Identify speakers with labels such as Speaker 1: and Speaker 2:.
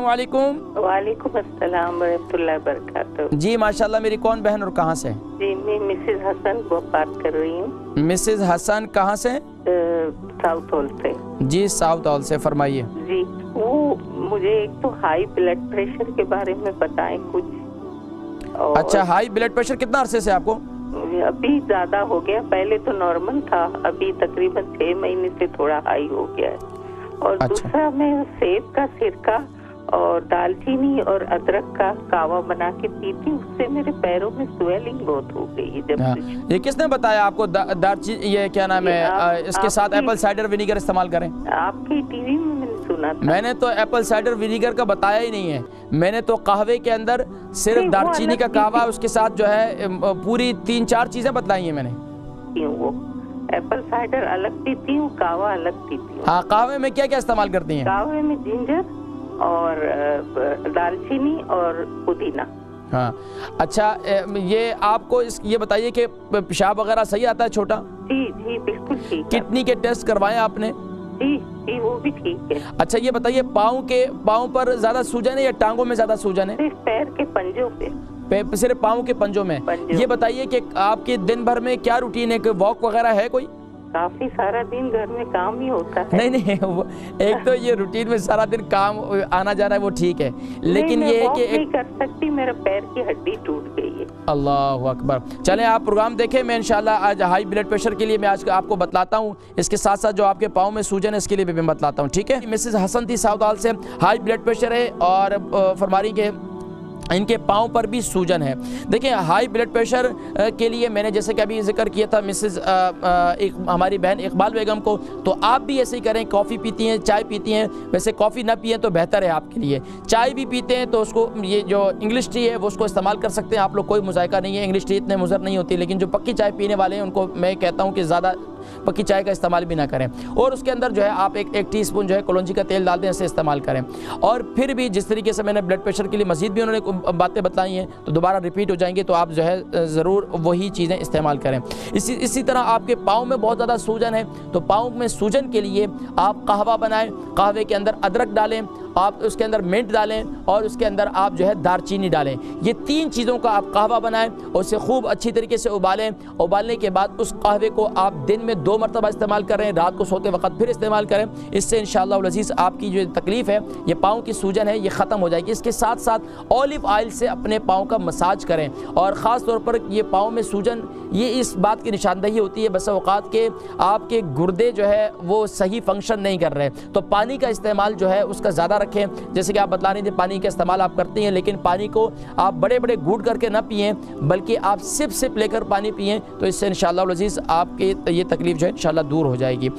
Speaker 1: वालेकुम।
Speaker 2: वालेकुम अस्सलाम वरहमतुल्लाहि वबरकातुहू।
Speaker 1: जी माशाल्लाह, मेरी कौन बहन और कहाँ से?
Speaker 2: जी मैं मिसेज हसन बात कर रही हूँ।
Speaker 1: मिसेज हसन कहाँ से?
Speaker 2: साउथ हॉल से।
Speaker 1: जी साउथ हॉल से, फरमाइए।
Speaker 2: जी वो मुझे एक तो हाई ब्लड प्रेशर के बारे में बताएं कुछ। और
Speaker 1: अच्छा, हाई ब्लड प्रेशर कितना अरसे से आपको?
Speaker 2: अभी ज्यादा हो गया, पहले तो नॉर्मल था, अभी तकरीबन 6 महीने से थोड़ा हाई हो गया है। और
Speaker 1: अच्छा।
Speaker 2: दूसरा मैं सेब का सिरका और दालचीनी और अदरक का कावा बना के पीती, उससे मेरे पैरों में स्वेलिंग बहुत हो गई है जब से।
Speaker 1: ये किसने बताया आपको दालचीनी, ये क्या नाम है, इसके साथ एप्पल साइडर विनीगर इस्तेमाल करें?
Speaker 2: आपकी टीवी में मैंने सुना था।
Speaker 1: मैंने तो एप्पल साइडर विनीगर का बताया ही नहीं है, मैंने तो कहवे के अंदर सिर्फ दालचीनी का कहवा, उसके साथ जो है पूरी 3-4 चीजें बतलाई हैं मैंने।
Speaker 2: क्यों वो एप्पल साइडर अलग पीती हूँ, कावा अलग पीती हूँ।
Speaker 1: हाँ, कहवे में क्या क्या इस्तेमाल करती हैं?
Speaker 2: कावे में जिंजर और दालचीनी और पुदीना।
Speaker 1: हाँ अच्छा, ये आपको ये बताइए कि पेशाब वगैरह सही आता है छोटा?
Speaker 2: जी जी बिल्कुल ठीक है।
Speaker 1: किडनी के टेस्ट करवाए आपने?
Speaker 2: जी जी वो भी ठीक है।
Speaker 1: अच्छा ये बताइए, पाँव पर ज्यादा सूजन है या टांगों में ज्यादा सूजन है?
Speaker 2: सिर्फ पैर के पंजों पे।
Speaker 1: सिर्फ पाँव के पंजों में। ये बताइए कि आपके दिन भर में क्या रूटीन है, वॉक वगैरह है कोई?
Speaker 2: काफी सारा दिन घर में काम ही होता है।
Speaker 1: नहीं एक तो ये रूटीन में सारा दिन काम आना जाना है वो ठीक है, लेकिन ये है कि
Speaker 2: नहीं कर सकती, मेरा पैर की हड्डी टूट गई है।
Speaker 1: अल्लाह अकबर। चलें आप प्रोग्राम देखें, मैं इंशाल्लाह आज हाई ब्लड प्रेशर के लिए मैं आज आपको बतलाता हूँ, इसके साथ साथ जो आपके पाँव में सूजन है इसके लिए भी मैं बतलाता हूँ, ठीक है? मिसेस हसन थी साउथ हॉल से, हाई ब्लड प्रेशर है और फरमारी के इनके पाँव पर भी सूजन है। देखिए हाई ब्लड प्रेशर के लिए मैंने जैसे कि अभी जिक्र किया था मिसेस एक हमारी बहन इकबाल बेगम को, तो आप भी ऐसे ही करें। कॉफ़ी पीती हैं, चाय पीती हैं, वैसे कॉफ़ी ना पिए तो बेहतर है आपके लिए। चाय भी पीते हैं तो उसको ये जो इंग्लिश टी है वो उसको इस्तेमाल कर सकते हैं आप लोग, कोई मुज़ायका नहीं है, इंग्लिश टी इतने मुज़र नहीं होती, लेकिन जो पक्की चाय पीने वाले हैं उनको मैं कहता हूँ कि ज़्यादा पक्की चाय का इस्तेमाल भी ना करें। और उसके अंदर जो है आप एक टीस्पून जो है कलौंजी का तेल डाल दें, इसे इस्तेमाल करें। और फिर भी जिस तरीके से मैंने ब्लड प्रेशर के लिए मज़ीद भी उन्होंने बातें बताई हैं तो दोबारा रिपीट हो जाएंगे, तो आप जो है ज़रूर वही चीज़ें इस्तेमाल करें। इसी तरह आपके पाँव में बहुत ज़्यादा सूजन है तो पाँव में सूजन के लिए आप कहवा बनाएं, कहवे के अंदर अदरक डालें, आप उसके अंदर मिंट डालें और उसके अंदर आप जो है दालचीनी डालें। ये 3 चीज़ों का आप कहवा बनाएं और उसे खूब अच्छी तरीके से उबालें। उबालने के बाद उस कहवे को आप दिन में 2 मरतबा इस्तेमाल करें, रात को सोते वक्त फिर इस्तेमाल करें। इससे इंशाअल्लाह अज़ीज़ आपकी जो तकलीफ़ है, ये पाँव की सूजन है, ये ख़त्म हो जाएगी। इसके साथ साथ ऑलिव ऑयल से अपने पाँव का मसाज करें और ख़ास तौर पर ये पाँव में सूजन, ये इस बात की निशानदही होती है बस औक़ात के आपके गुर्दे जो है वो सही फंक्शन नहीं कर रहे, तो पानी का इस्तेमाल जो है उसका ज़्यादा रखें। जैसे कि आप बतला रहे थे पानी का इस्तेमाल आप करती हैं, लेकिन पानी को आप बड़े बड़े घूंट करके ना पिएं, बल्कि आप सिप लेकर पानी पिएं, तो इससे इंशाअल्लाह अज़ीज़ आपके ये तकलीफ़ जो है इंशाअल्लाह दूर हो जाएगी।